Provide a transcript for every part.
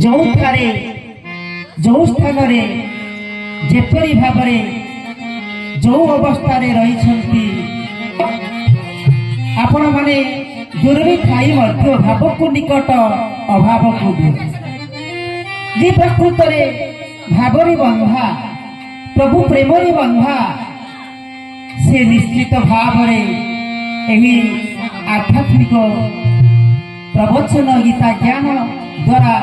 जोठारे जो स्थान जेपरी भाव जो अवस्था रही आपण माने दूर थाई भाव को निकट अभाव को दूर जी प्रकृत भावरी बंधा प्रभु प्रेमरी बंधा से निश्चित भाव आध्यात्मिक प्रवचन गीता ज्ञान द्वारा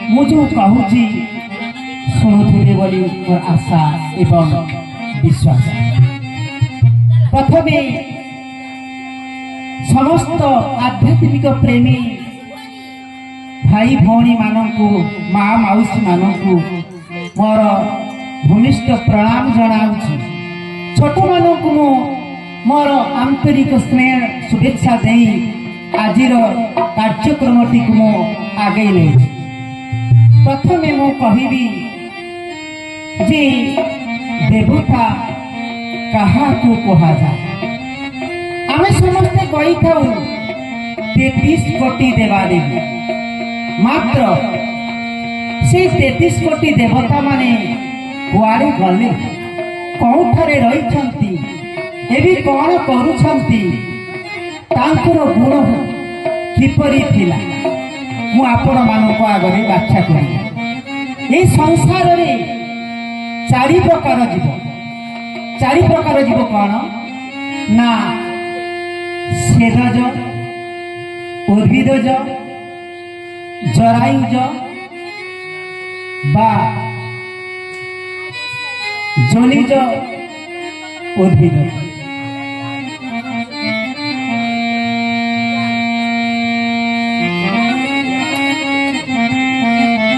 मुझे कहूँ शुणुवे बोली मोर आशा एवं विश्वास। प्रथमे समस्त आध्यात्मिक प्रेमी भाई भौणी मानू माँ मौसी मानू मोर भूमिष्ठ प्रणाम जनाऊँ। छोट मानू मोर आंतरिक स्नेह शुभेच्छा दे आज कार्यक्रम टी मु आगे ले। प्रथमे मु कहबी जे देवता कहा कह जाए आमे समस्ते कही था 33 कोटी देवादेवी मात्र से 33 कोटी देवता माने कुआड़े गले कौठारे रही एवं कौन करुछंती तांकर गुण किपरि थिला मु आपण मानक आगे व्याख्या करी। ये संसार रे चारि प्रकार जीव कौन ना सेदज उद्भिदज जरायुज बा जनिज उद्भिदज